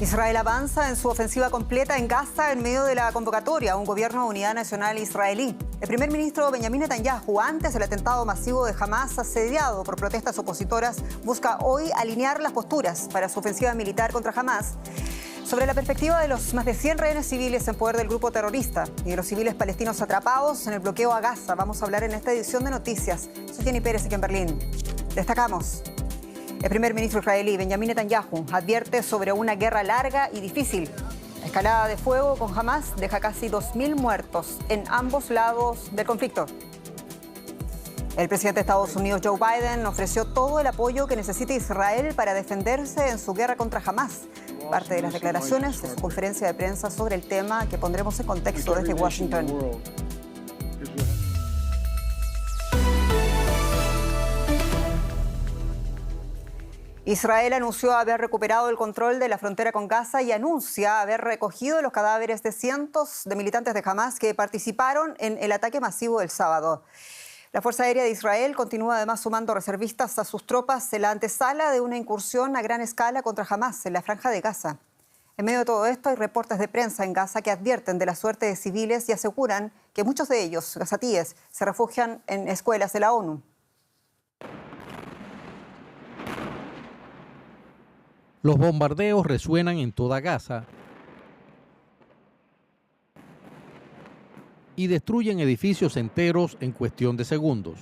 Israel avanza en su ofensiva completa en Gaza en medio de la convocatoria a un gobierno de unidad nacional israelí. El primer ministro Benjamin Netanyahu, antes del atentado masivo de Hamas asediado por protestas opositoras, busca hoy alinear las posturas para su ofensiva militar contra Hamas. Sobre la perspectiva de los más de 100 rehenes civiles en poder del grupo terrorista y de los civiles palestinos atrapados en el bloqueo a Gaza, vamos a hablar en esta edición de Noticias. Soy Jenny Pérez, aquí en Berlín. Destacamos: el primer ministro israelí, Benjamin Netanyahu, advierte sobre una guerra larga y difícil. La escalada de fuego con Hamas deja casi 2.000 muertos en ambos lados del conflicto. El presidente de Estados Unidos, Joe Biden, ofreció todo el apoyo que necesita Israel para defenderse en su guerra contra Hamas. Parte de las declaraciones de su conferencia de prensa sobre el tema, que pondremos en contexto desde Washington. Israel anunció haber recuperado el control de la frontera con Gaza y anuncia haber recogido los cadáveres de cientos de militantes de Hamas que participaron en el ataque masivo del sábado. La Fuerza Aérea de Israel continúa además sumando reservistas a sus tropas en la antesala de una incursión a gran escala contra Hamas en la Franja de Gaza. En medio de todo esto hay reportes de prensa en Gaza que advierten de la suerte de civiles y aseguran que muchos de ellos, gazatíes, se refugian en escuelas de la ONU. Los bombardeos resuenan en toda Gaza y destruyen edificios enteros en cuestión de segundos.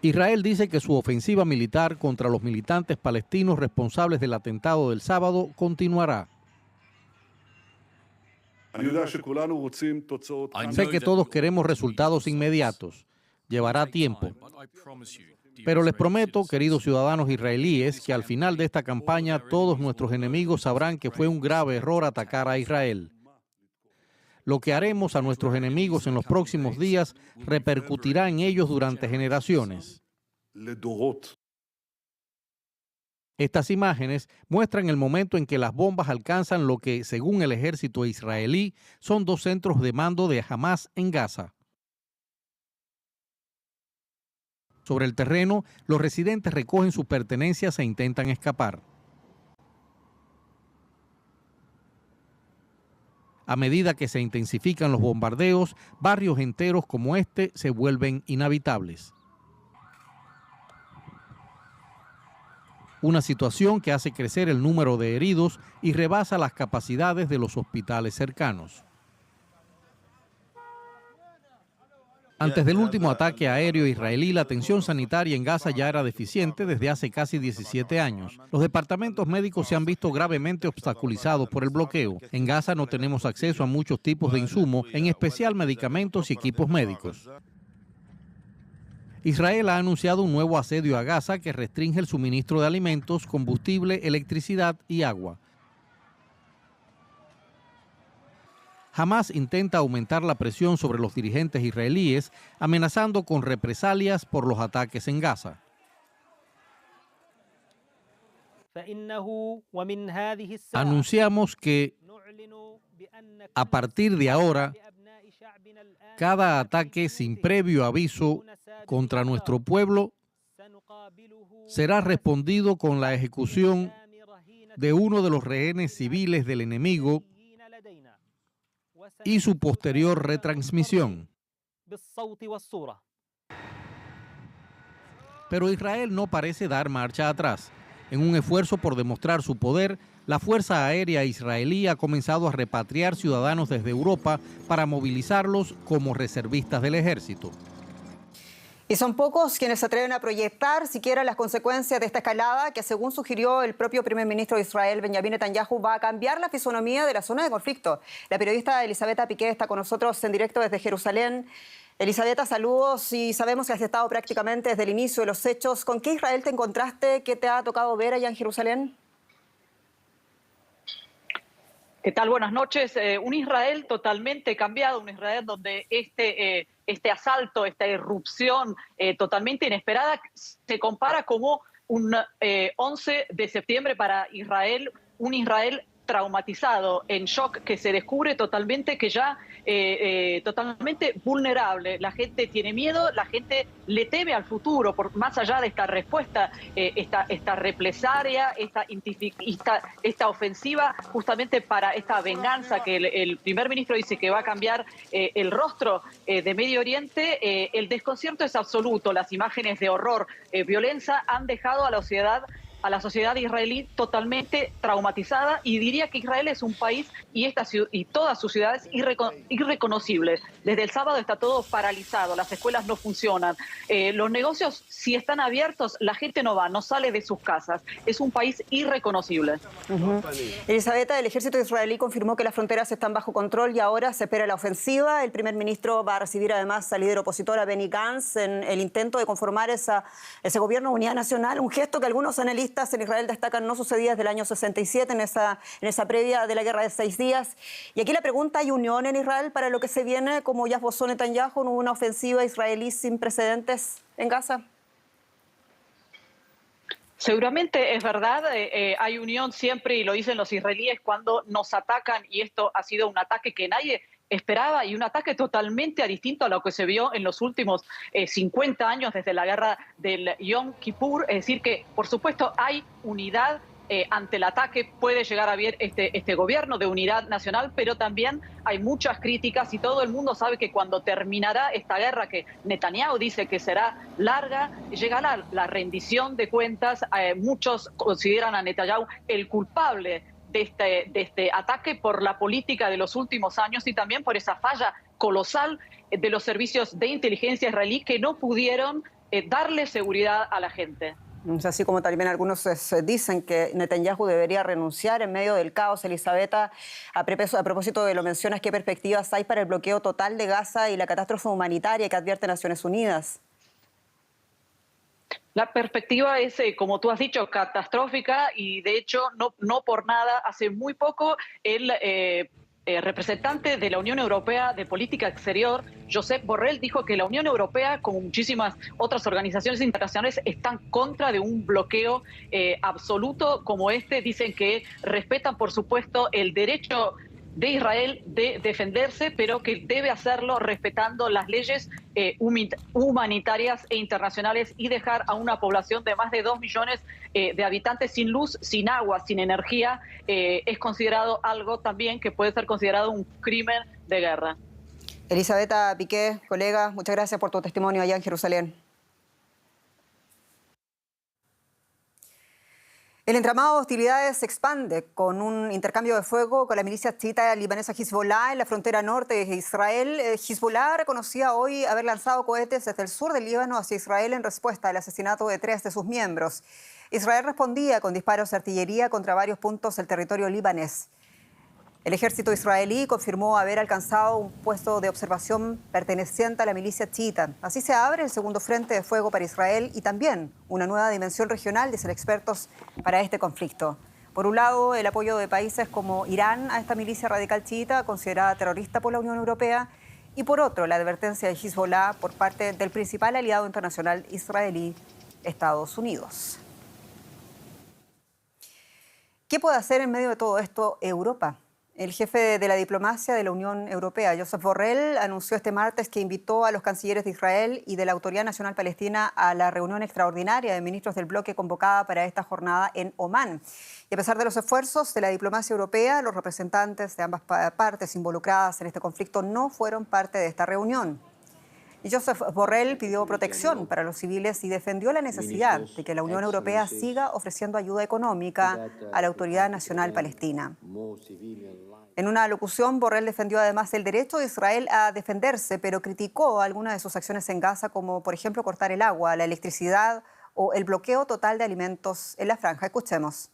Israel dice que su ofensiva militar contra los militantes palestinos responsables del atentado del sábado continuará. Sé que todos queremos resultados inmediatos. Llevará tiempo. Pero les prometo, queridos ciudadanos israelíes, que al final de esta campaña todos nuestros enemigos sabrán que fue un grave error atacar a Israel. Lo que haremos a nuestros enemigos en los próximos días repercutirá en ellos durante generaciones. Estas imágenes muestran el momento en que las bombas alcanzan lo que, según el ejército israelí, son 2 centros de mando de Hamas en Gaza. Sobre el terreno, los residentes recogen sus pertenencias e intentan escapar. A medida que se intensifican los bombardeos, barrios enteros como este se vuelven inhabitables. Una situación que hace crecer el número de heridos y rebasa las capacidades de los hospitales cercanos. Antes del último ataque aéreo israelí, la atención sanitaria en Gaza ya era deficiente desde hace casi 17 años. Los departamentos médicos se han visto gravemente obstaculizados por el bloqueo. En Gaza no tenemos acceso a muchos tipos de insumos, en especial medicamentos y equipos médicos. Israel ha anunciado un nuevo asedio a Gaza que restringe el suministro de alimentos, combustible, electricidad y agua. Hamas intenta aumentar la presión sobre los dirigentes israelíes, amenazando con represalias por los ataques en Gaza. Anunciamos que a partir de ahora, cada ataque sin previo aviso contra nuestro pueblo será respondido con la ejecución de uno de los rehenes civiles del enemigo y su posterior retransmisión. Pero Israel no parece dar marcha atrás. En un esfuerzo por demostrar su poder, la Fuerza Aérea Israelí ha comenzado a repatriar ciudadanos desde Europa para movilizarlos como reservistas del ejército. Y son pocos quienes se atreven a proyectar siquiera las consecuencias de esta escalada que, según sugirió el propio primer ministro de Israel, Benjamin Netanyahu, va a cambiar la fisonomía de la zona de conflicto. La periodista Elisabetta Piqué está con nosotros en directo desde Jerusalén. Elisabetta, saludos, y sabemos que has estado prácticamente desde el inicio de los hechos. ¿Con qué Israel te encontraste? ¿Qué te ha tocado ver allá en Jerusalén? ¿Qué tal? Buenas noches. Un Israel totalmente cambiado, un Israel donde este asalto, esta irrupción totalmente inesperada se compara como un 11 de septiembre para Israel, un Israel traumatizado, en shock, que se descubre totalmente que ya totalmente vulnerable. La gente tiene miedo, la gente le teme al futuro, por más allá de esta respuesta, esta represalia, esta ofensiva, justamente para esta venganza que el primer ministro dice que va a cambiar el rostro de Medio Oriente. El desconcierto es absoluto. Las imágenes de horror, violencia han dejado a la sociedad israelí totalmente traumatizada, y diría que Israel es un país y todas sus ciudades irreconocibles. Desde el sábado está todo paralizado, las escuelas no funcionan, los negocios, si están abiertos, la gente no va, no sale de sus casas. Es un país irreconocible. Elisabetta, el ejército israelí confirmó que las fronteras están bajo control y ahora se espera la ofensiva. El primer ministro va a recibir además al líder opositor, a Benny Gantz, en el intento de conformar ese gobierno de unidad nacional, un gesto que algunos analistas en Israel destacan no sucedía desde el año 67, en esa previa de la guerra de 6 días. Y aquí la pregunta: ¿hay unión en Israel para lo que se viene, como ya esbozó Netanyahu, una ofensiva israelí sin precedentes en Gaza? Seguramente es verdad, hay unión siempre, y lo dicen los israelíes cuando nos atacan, y esto ha sido un ataque que nadie esperaba y un ataque totalmente distinto a lo que se vio en los últimos 50 años desde la guerra del Yom Kippur. Es decir que, por supuesto, hay unidad ante el ataque. Puede llegar a haber este gobierno de unidad nacional, pero también hay muchas críticas, y todo el mundo sabe que cuando terminará esta guerra, que Netanyahu dice que será larga, llegará la rendición de cuentas. Muchos consideran a Netanyahu el culpable de este ataque por la política de los últimos años, y también por esa falla colosal de los servicios de inteligencia israelí, que no pudieron darle seguridad a la gente. Es así como también algunos dicen que Netanyahu debería renunciar en medio del caos. Elisabetta, a propósito de lo mencionas, ¿qué perspectivas hay para el bloqueo total de Gaza y la catástrofe humanitaria que advierte Naciones Unidas? La perspectiva es, como tú has dicho, catastrófica, y de hecho no por nada, hace muy poco el representante de la Unión Europea de Política Exterior, Josep Borrell, dijo que la Unión Europea, como muchísimas otras organizaciones internacionales, están contra de un bloqueo absoluto como este. Dicen que respetan, por supuesto, el derecho de Israel de defenderse, pero que debe hacerlo respetando las leyes humanitarias e internacionales, y dejar a una población de más de 2 millones de habitantes sin luz, sin agua, sin energía, es considerado algo también que puede ser considerado un crimen de guerra. Elisabetta Piqué, colega, muchas gracias por tu testimonio allá en Jerusalén. El entramado de hostilidades se expande con un intercambio de fuego con la milicia chiita libanesa Hezbollah en la frontera norte de Israel. Hezbollah reconocía hoy haber lanzado cohetes desde el sur del Líbano hacia Israel en respuesta al asesinato de 3 de sus miembros. Israel respondía con disparos de artillería contra varios puntos del territorio libanés. El ejército israelí confirmó haber alcanzado un puesto de observación perteneciente a la milicia chiita. Así se abre el segundo frente de fuego para Israel y también una nueva dimensión regional, dicen expertos, para este conflicto. Por un lado, el apoyo de países como Irán a esta milicia radical chiita, considerada terrorista por la Unión Europea, y por otro, la advertencia de Hezbollah por parte del principal aliado internacional israelí, Estados Unidos. ¿Qué puede hacer en medio de todo esto Europa? El jefe de la diplomacia de la Unión Europea, Josep Borrell, anunció este martes que invitó a los cancilleres de Israel y de la Autoridad Nacional Palestina a la reunión extraordinaria de ministros del bloque convocada para esta jornada en Omán. Y a pesar de los esfuerzos de la diplomacia europea, los representantes de ambas partes involucradas en este conflicto no fueron parte de esta reunión. Y Josep Borrell pidió protección para los civiles y defendió la necesidad de que la Unión Europea siga ofreciendo ayuda económica a la Autoridad Nacional Palestina. En una alocución, Borrell defendió además el derecho de Israel a defenderse, pero criticó algunas de sus acciones en Gaza, como por ejemplo cortar el agua, la electricidad o el bloqueo total de alimentos en la franja. Escuchemos.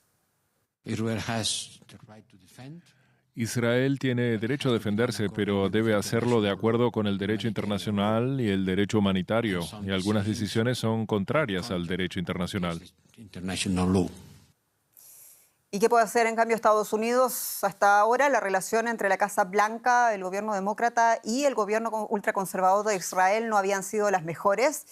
Israel tiene derecho a defenderse, pero debe hacerlo de acuerdo con el derecho internacional y el derecho humanitario, y algunas decisiones son contrarias al derecho internacional. ¿Y qué puede hacer en cambio Estados Unidos? Hasta ahora la relación entre la Casa Blanca, el gobierno demócrata y el gobierno ultraconservador de Israel no habían sido las mejores.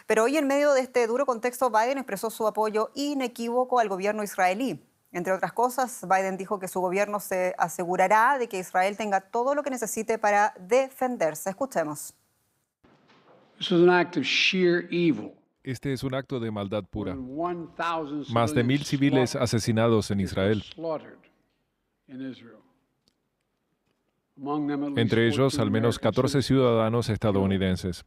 Pero hoy, en medio de este duro contexto, Biden expresó su apoyo inequívoco al gobierno israelí. Entre otras cosas, Biden dijo que su gobierno se asegurará de que Israel tenga todo lo que necesite para defenderse. Escuchemos. Este es un acto de maldad pura. Más de 1,000 civiles asesinados en Israel. Entre ellos, al menos 14 ciudadanos estadounidenses.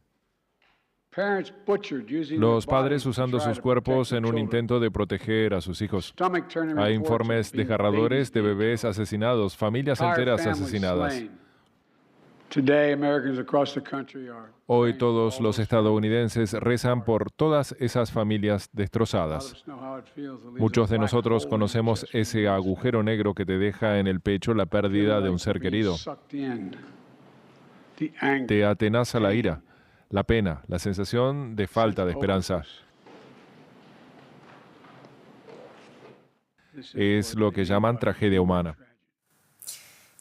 Los padres usando sus cuerpos en un intento de proteger a sus hijos. Hay informes desgarradores de bebés asesinados, familias enteras asesinadas. Hoy todos los estadounidenses rezan por todas esas familias destrozadas. Muchos de nosotros conocemos ese agujero negro que te deja en el pecho la pérdida de un ser querido. Te atenaza la ira, la pena, la sensación de falta de esperanza. Es lo que llaman tragedia humana.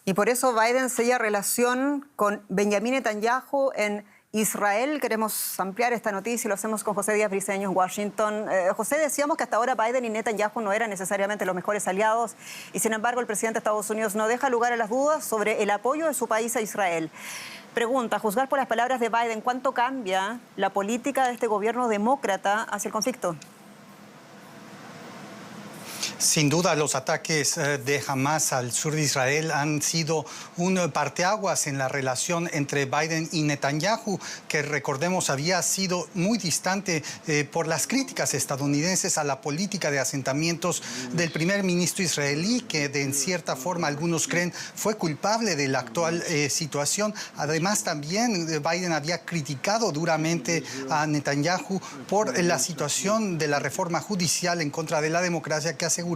Y por eso Biden sella relación con Benjamín Netanyahu en Israel. Queremos ampliar esta noticia y lo hacemos con José Díaz Briceño en Washington. José, decíamos que hasta ahora Biden y Netanyahu no eran necesariamente los mejores aliados y sin embargo el presidente de Estados Unidos no deja lugar a las dudas sobre el apoyo de su país a Israel. Pregunta, a juzgar por las palabras de Biden, ¿cuánto cambia la política de este gobierno demócrata hacia el conflicto? Sin duda, los ataques de Hamas al sur de Israel han sido un parteaguas en la relación entre Biden y Netanyahu, que recordemos había sido muy distante por las críticas estadounidenses a la política de asentamientos del primer ministro israelí, que en cierta forma algunos creen fue culpable de la actual situación. Además, también Biden había criticado duramente a Netanyahu por la situación de la reforma judicial en contra de la democracia que aseguraba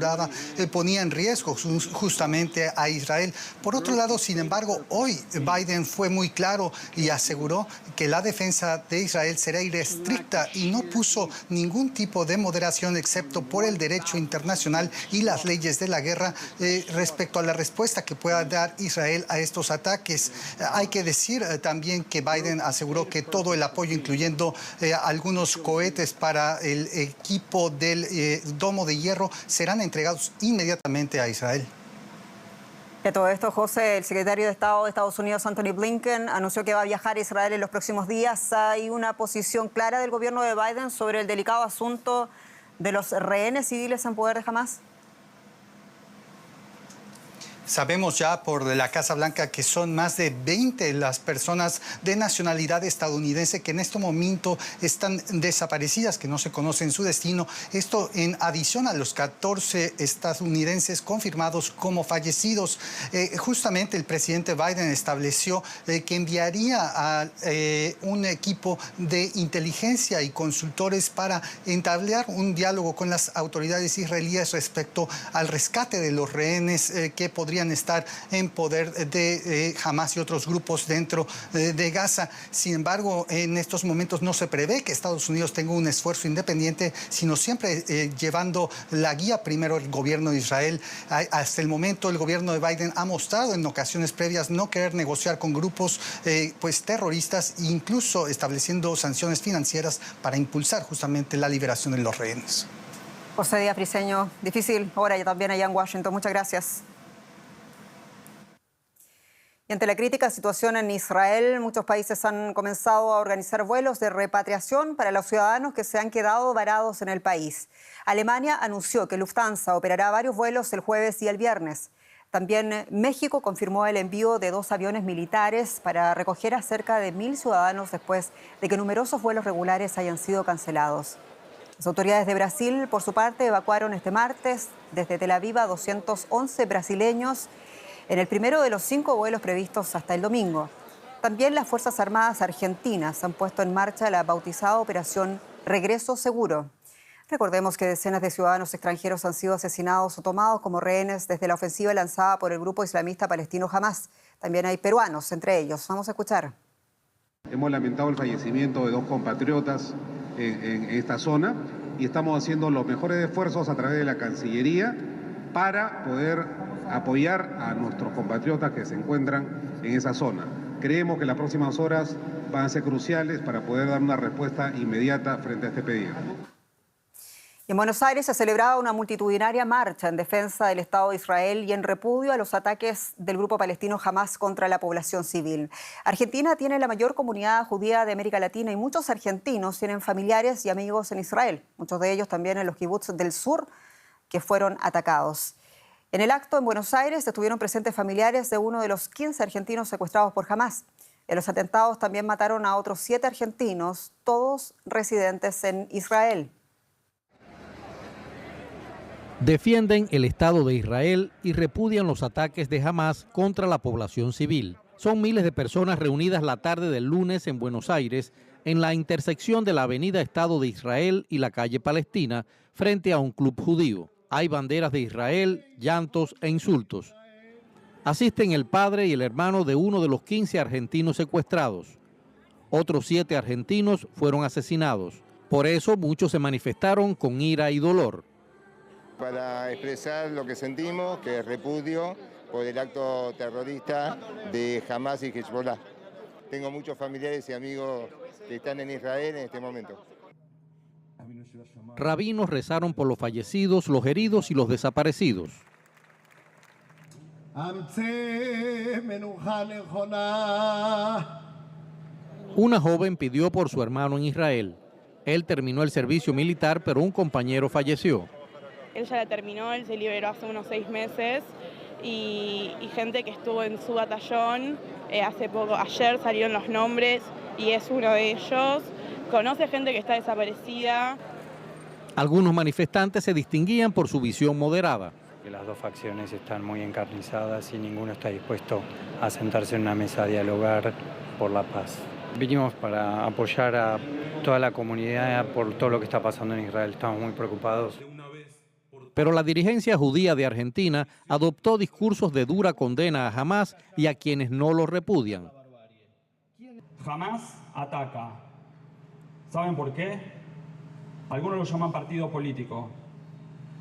ponía en riesgo justamente a Israel. Por otro lado, sin embargo, hoy Biden fue muy claro y aseguró que la defensa de Israel será irrestricta y no puso ningún tipo de moderación excepto por el derecho internacional y las leyes de la guerra respecto a la respuesta que pueda dar Israel a estos ataques. Hay que decir también que Biden aseguró que todo el apoyo, incluyendo algunos cohetes para el equipo del Domo de Hierro, serán entregados inmediatamente a Israel. De todo esto, José, el secretario de Estado de Estados Unidos, Anthony Blinken, anunció que va a viajar a Israel en los próximos días. ¿Hay una posición clara del gobierno de Biden sobre el delicado asunto de los rehenes civiles en poder de Hamas? Sabemos ya por la Casa Blanca que son más de 20 las personas de nacionalidad estadounidense que en este momento están desaparecidas, que no se conocen su destino. Esto en adición a los 14 estadounidenses confirmados como fallecidos. Justamente el presidente Biden estableció que enviaría a un equipo de inteligencia y consultores para entablar un diálogo con las autoridades israelíes respecto al rescate de los rehenes que podrían estar en poder de Hamas y otros grupos dentro de Gaza. Sin embargo, en estos momentos no se prevé que Estados Unidos tenga un esfuerzo independiente, sino siempre llevando la guía primero el gobierno de Israel. Hasta el momento el gobierno de Biden ha mostrado en ocasiones previas no querer negociar con grupos terroristas, incluso estableciendo sanciones financieras para impulsar justamente la liberación de los rehenes. José Díaz Briceño, difícil hora ya también allá en Washington. Muchas gracias. Y ante la crítica situación en Israel, muchos países han comenzado a organizar vuelos de repatriación para los ciudadanos que se han quedado varados en el país. Alemania anunció que Lufthansa operará varios vuelos el jueves y el viernes. También México confirmó el envío de 2 aviones militares para recoger a cerca de 1.000 ciudadanos después de que numerosos vuelos regulares hayan sido cancelados. Las autoridades de Brasil, por su parte, evacuaron este martes desde Tel Aviv a 211 brasileños en el primero de los 5 vuelos previstos hasta el domingo. También las Fuerzas Armadas argentinas han puesto en marcha la bautizada Operación Regreso Seguro. Recordemos que decenas de ciudadanos extranjeros han sido asesinados o tomados como rehenes desde la ofensiva lanzada por el grupo islamista palestino Hamas. También hay peruanos entre ellos. Vamos a escuchar. Hemos lamentado el fallecimiento de 2 compatriotas en esta zona y estamos haciendo los mejores esfuerzos a través de la Cancillería para poder apoyar a nuestros compatriotas que se encuentran en esa zona. Creemos que las próximas horas van a ser cruciales para poder dar una respuesta inmediata frente a este pedido. En Buenos Aires se celebraba una multitudinaria marcha en defensa del Estado de Israel y en repudio a los ataques del grupo palestino Hamás contra la población civil. Argentina tiene la mayor comunidad judía de América Latina y muchos argentinos tienen familiares y amigos en Israel, muchos de ellos también en los kibbutz del sur que fueron atacados. En el acto en Buenos Aires estuvieron presentes familiares de uno de los 15 argentinos secuestrados por Hamás. En los atentados también mataron a otros 7 argentinos, todos residentes en Israel. Defienden el Estado de Israel y repudian los ataques de Hamás contra la población civil. Son miles de personas reunidas la tarde del lunes en Buenos Aires, en la intersección de la avenida Estado de Israel y la calle Palestina, frente a un club judío. Hay banderas de Israel, llantos e insultos. Asisten el padre y el hermano de uno de los 15 argentinos secuestrados. Otros 7 argentinos fueron asesinados. Por eso muchos se manifestaron con ira y dolor. Para expresar lo que sentimos, que es repudio por el acto terrorista de Hamás y Hezbollah. Tengo muchos familiares y amigos que están en Israel en este momento. Rabinos rezaron por los fallecidos, los heridos y los desaparecidos. Una joven pidió por su hermano en Israel. Él terminó el servicio militar, pero un compañero falleció. Él ya la terminó, él se liberó hace unos 6 meses y gente que estuvo en su batallón hace poco, ayer salieron los nombres y es uno de ellos. Conoce gente que está desaparecida. Algunos manifestantes se distinguían por su visión moderada. Las dos facciones están muy encarnizadas y ninguno está dispuesto a sentarse en una mesa a dialogar por la paz. Vinimos para apoyar a toda la comunidad por todo lo que está pasando en Israel. Estamos muy preocupados. Pero la dirigencia judía de Argentina adoptó discursos de dura condena a Hamás y a quienes no lo repudian. Hamás ataca. ¿Saben por qué? Algunos lo llaman partido político.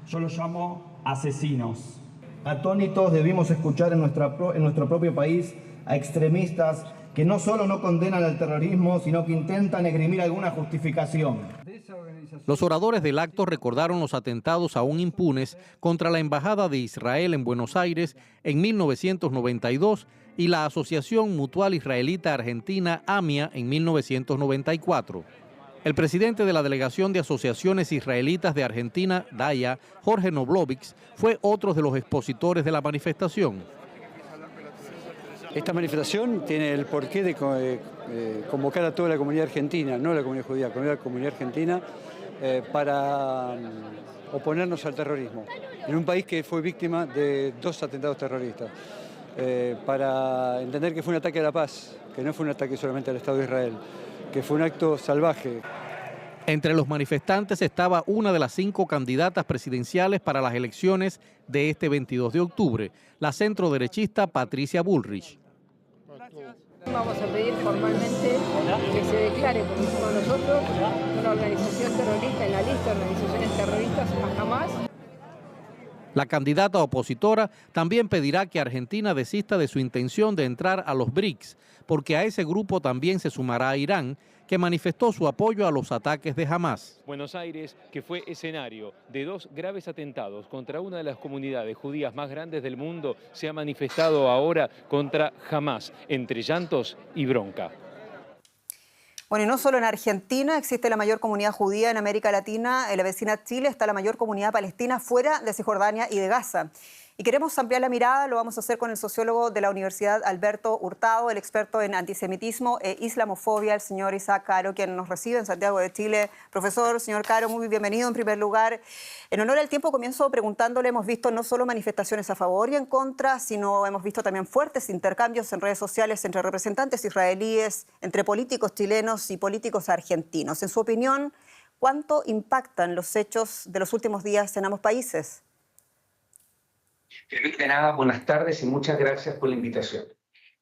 Yo lo llamo asesinos. Atónitos debimos escuchar en nuestro propio país a extremistas que no solo no condenan al terrorismo, sino que intentan esgrimir alguna justificación. Los oradores del acto recordaron los atentados aún impunes contra la Embajada de Israel en Buenos Aires en 1992 y la Asociación Mutual Israelita Argentina, AMIA, en 1994. El presidente de la Delegación de Asociaciones Israelitas de Argentina, DAIA, Jorge Noblovics, fue otro de los expositores de la manifestación. Esta manifestación tiene el porqué de convocar a toda la comunidad argentina, no a la comunidad judía, a la comunidad argentina, para oponernos al terrorismo, en un país que fue víctima de 2 atentados terroristas, para entender que fue un ataque a la paz, que no fue un ataque solamente al Estado de Israel, que fue un acto salvaje. Entre los manifestantes estaba una de las 5 candidatas presidenciales para las elecciones de este 22 de octubre, la centroderechista Patricia Bullrich. Vamos a pedir formalmente que se declare, porque somos nosotros, una organización terrorista en la lista de organizaciones terroristas a Hamás. La candidata opositora también pedirá que Argentina desista de su intención de entrar a los BRICS, porque a ese grupo también se sumará Irán, que manifestó su apoyo a los ataques de Hamás. Buenos Aires, que fue escenario de 2 graves atentados contra una de las comunidades judías más grandes del mundo, se ha manifestado ahora contra Hamás, entre llantos y bronca. Bueno, y no solo en Argentina existe la mayor comunidad judía en América Latina, en la vecina Chile está la mayor comunidad palestina fuera de Cisjordania y de Gaza. Y queremos ampliar la mirada, lo vamos a hacer con el sociólogo de la Universidad Alberto Hurtado, el experto en antisemitismo e islamofobia, el señor Isaac Caro, quien nos recibe en Santiago de Chile. Profesor, señor Caro, muy bienvenido en primer lugar. En honor al tiempo comienzo preguntándole, hemos visto no solo manifestaciones a favor y en contra, sino hemos visto también fuertes intercambios en redes sociales entre representantes israelíes, entre políticos chilenos y políticos argentinos. En su opinión, ¿cuánto impactan los hechos de los últimos días en ambos países? De nada, buenas tardes y muchas gracias por la invitación.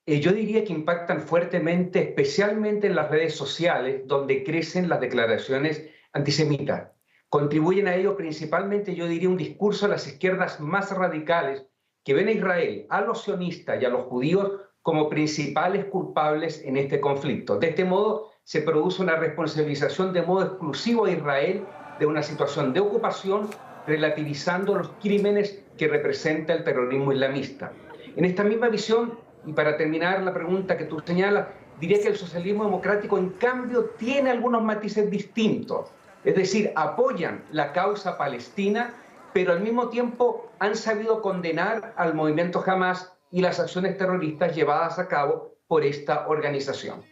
Yo diría que impactan fuertemente, especialmente en las redes sociales, donde crecen las declaraciones antisemitas. Contribuyen a ello principalmente, yo diría, un discurso de las izquierdas más radicales que ven a Israel, a los sionistas y a los judíos como principales culpables en este conflicto. De este modo, se produce una responsabilización de modo exclusivo a Israel de una situación de ocupación, relativizando los crímenes que representa el terrorismo islamista. En esta misma visión, y para terminar la pregunta que tú señalas, diría que el socialismo democrático, en cambio, tiene algunos matices distintos. Es decir, apoyan la causa palestina, pero al mismo tiempo han sabido condenar al movimiento Hamas y las acciones terroristas llevadas a cabo por esta organización.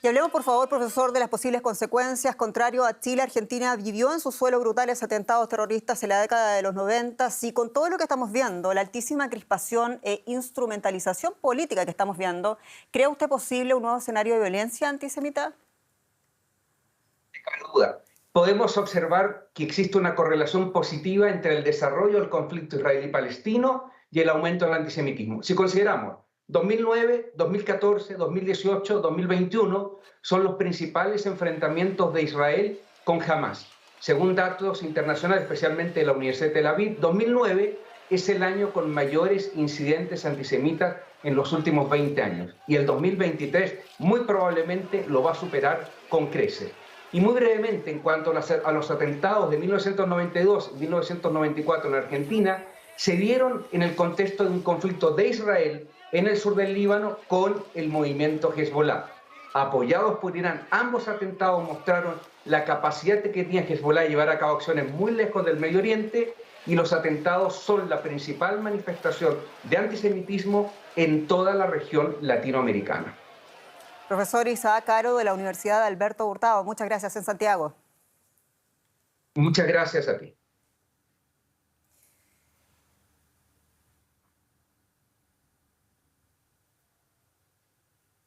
Y hablemos, por favor, profesor, de las posibles consecuencias. Contrario a Chile, Argentina vivió en su suelo brutales atentados terroristas en la década de los 90. Y con todo lo que estamos viendo, la altísima crispación e instrumentalización política que estamos viendo, ¿cree usted posible un nuevo escenario de violencia antisemita? Sin duda. Podemos observar que existe una correlación positiva entre el desarrollo del conflicto israelí-palestino y el aumento del antisemitismo. Si consideramos 2009, 2014, 2018, 2021 son los principales enfrentamientos de Israel con Hamas. Según datos internacionales, especialmente de la Universidad de Tel Aviv, 2009 es el año con mayores incidentes antisemitas en los últimos 20 años. Y el 2023 muy probablemente lo va a superar con creces. Y muy brevemente, en cuanto a los atentados de 1992 y 1994 en Argentina, se dieron en el contexto de un conflicto de Israel en el sur del Líbano con el movimiento Hezbollah. Apoyados por Irán, ambos atentados mostraron la capacidad que tenía Hezbollah de llevar a cabo acciones muy lejos del Medio Oriente, y los atentados son la principal manifestación de antisemitismo en toda la región latinoamericana. Profesor Isaac Haro, de la Universidad Alberto Hurtado, muchas gracias en Santiago. Muchas gracias a ti.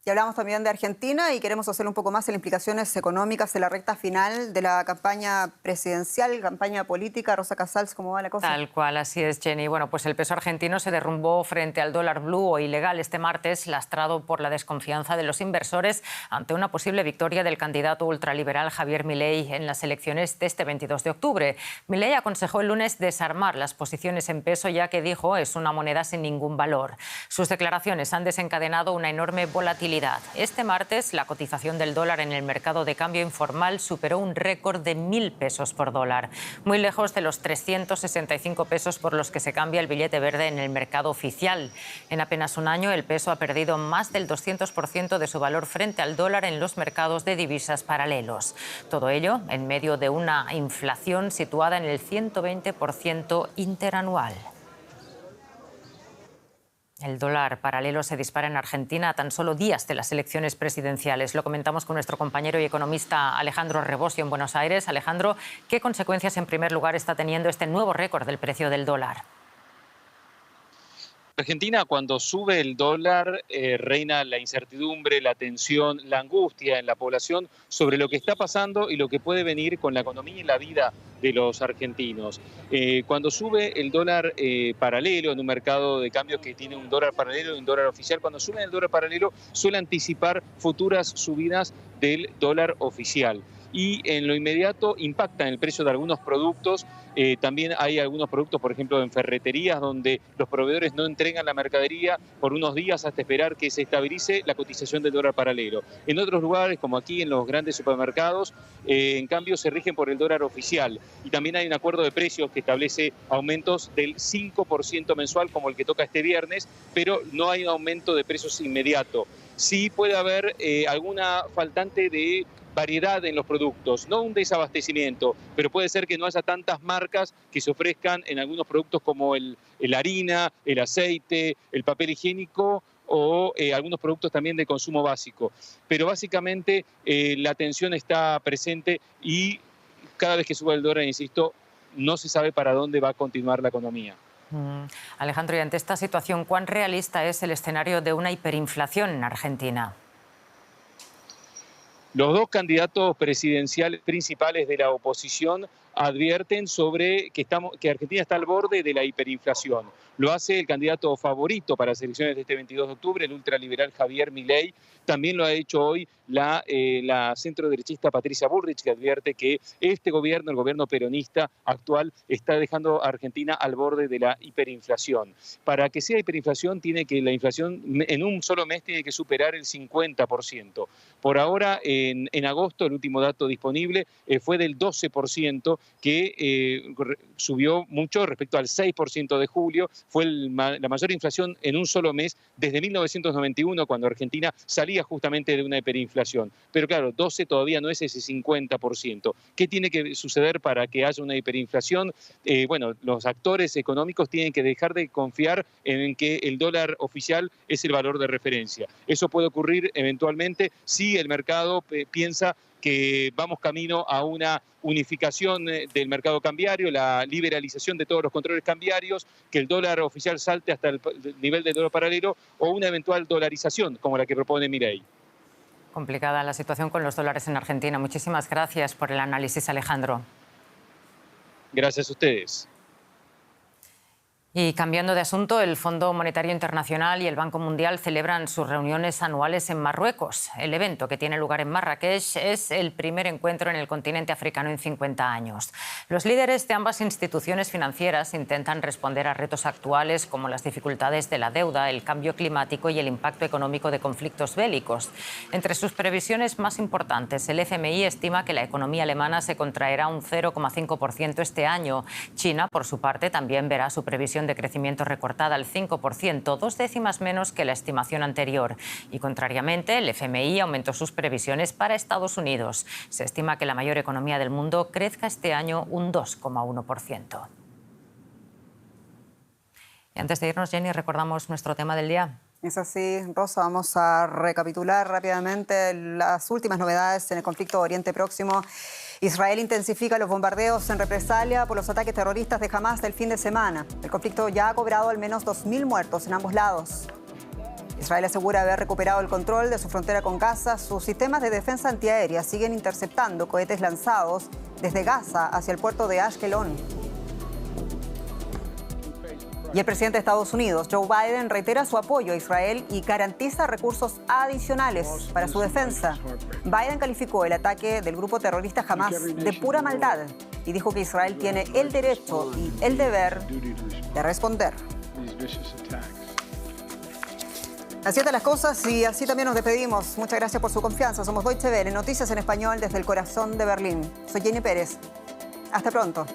Y hablamos también de Argentina y queremos hacer un poco más en las implicaciones económicas de la recta final de la campaña presidencial, campaña política. Rosa Casals, ¿cómo va la cosa? Tal cual, así es, Jenny. Bueno, pues el peso argentino se derrumbó frente al dólar blue o ilegal este martes, lastrado por la desconfianza de los inversores ante una posible victoria del candidato ultraliberal Javier Milei en las elecciones de este 22 de octubre. Milei aconsejó el lunes desarmar las posiciones en peso, ya que dijo es una moneda sin ningún valor. Sus declaraciones han desencadenado una enorme volatilidad. Este martes, la cotización del dólar en el mercado de cambio informal superó un récord de 1.000 pesos por dólar, muy lejos de los 365 pesos por los que se cambia el billete verde en el mercado oficial. En apenas un año, el peso ha perdido más del 200% de su valor frente al dólar en los mercados de divisas paralelos. Todo ello en medio de una inflación situada en el 120% interanual. El dólar paralelo se dispara en Argentina a tan solo días de las elecciones presidenciales. Lo comentamos con nuestro compañero y economista Alejandro Rebosio en Buenos Aires. Alejandro, ¿qué consecuencias en primer lugar está teniendo este nuevo récord del precio del dólar? Argentina, cuando sube el dólar, reina la incertidumbre, la tensión, la angustia en la población sobre lo que está pasando y lo que puede venir con la economía y la vida de los argentinos. Cuando sube el dólar paralelo en un mercado de cambios que tiene un dólar paralelo y un dólar oficial, cuando sube el dólar paralelo suele anticipar futuras subidas del dólar oficial. Y en lo inmediato impacta en el precio de algunos productos. También hay algunos productos, por ejemplo, en ferreterías, donde los proveedores no entregan la mercadería por unos días hasta esperar que se estabilice la cotización del dólar paralelo. En otros lugares, como aquí en los grandes supermercados, en cambio se rigen por el dólar oficial. Y también hay un acuerdo de precios que establece aumentos del 5% mensual, como el que toca este viernes, pero no hay un aumento de precios inmediato. Sí puede haber alguna faltante de variedad en los productos, no un desabastecimiento, pero puede ser que no haya tantas marcas que se ofrezcan en algunos productos como la harina, el aceite, el papel higiénico o algunos productos también de consumo básico. Pero básicamente la tensión está presente y cada vez que sube el dólar, insisto, no se sabe para dónde va a continuar la economía. Alejandro, y ante esta situación, ¿cuán realista es el escenario de una hiperinflación en Argentina? Los dos candidatos presidenciales principales de la oposición advierten sobre que Argentina está al borde de la hiperinflación. Lo hace el candidato favorito para las elecciones de este 22 de octubre, el ultraliberal Javier Milei. También lo ha hecho hoy la centroderechista Patricia Bullrich, que advierte que este gobierno, el gobierno peronista actual, está dejando a Argentina al borde de la hiperinflación. Para que sea hiperinflación, la inflación en un solo mes tiene que superar el 50%. Por ahora, en agosto, el último dato disponible fue del 12%, que subió mucho respecto al 6% de julio. Fue la mayor inflación en un solo mes desde 1991, cuando Argentina salía justamente de una hiperinflación. Pero claro, 12 todavía no es ese 50%. ¿Qué tiene que suceder para que haya una hiperinflación? Bueno, los actores económicos tienen que dejar de confiar en que el dólar oficial es el valor de referencia. Eso puede ocurrir eventualmente si el mercado piensa que vamos camino a una unificación del mercado cambiario, la liberalización de todos los controles cambiarios, que el dólar oficial salte hasta el nivel del dólar paralelo o una eventual dolarización como la que propone Milei. Complicada la situación con los dólares en Argentina. Muchísimas gracias por el análisis, Alejandro. Gracias a ustedes. Y cambiando de asunto, el Fondo Monetario Internacional y el Banco Mundial celebran sus reuniones anuales en Marruecos. El evento, que tiene lugar en Marrakech, es el primer encuentro en el continente africano en 50 años. Los líderes de ambas instituciones financieras intentan responder a retos actuales como las dificultades de la deuda, el cambio climático y el impacto económico de conflictos bélicos. Entre sus previsiones más importantes, el FMI estima que la economía alemana se contraerá un 0,5% este año. China, por su parte, también verá su previsión de crecimiento recortada al 5%, 2 décimas menos que la estimación anterior. Y contrariamente, el FMI aumentó sus previsiones para Estados Unidos. Se estima que la mayor economía del mundo crezca este año un 2,1%. Y antes de irnos, Jenny, recordamos nuestro tema del día. Es así, Rosa, vamos a recapitular rápidamente las últimas novedades en el conflicto Oriente Próximo. Israel intensifica los bombardeos en represalia por los ataques terroristas de Hamás del fin de semana. El conflicto ya ha cobrado al menos 2.000 muertos en ambos lados. Israel asegura haber recuperado el control de su frontera con Gaza. Sus sistemas de defensa antiaérea siguen interceptando cohetes lanzados desde Gaza hacia el puerto de Ashkelon. Y el presidente de Estados Unidos, Joe Biden, reitera su apoyo a Israel y garantiza recursos adicionales para su defensa. Biden calificó el ataque del grupo terrorista Hamás de pura maldad y dijo que Israel tiene el derecho y el deber de responder. Así están las cosas y así también nos despedimos. Muchas gracias por su confianza. Somos Deutsche Welle, noticias en español desde el corazón de Berlín. Soy Jenny Pérez. Hasta pronto.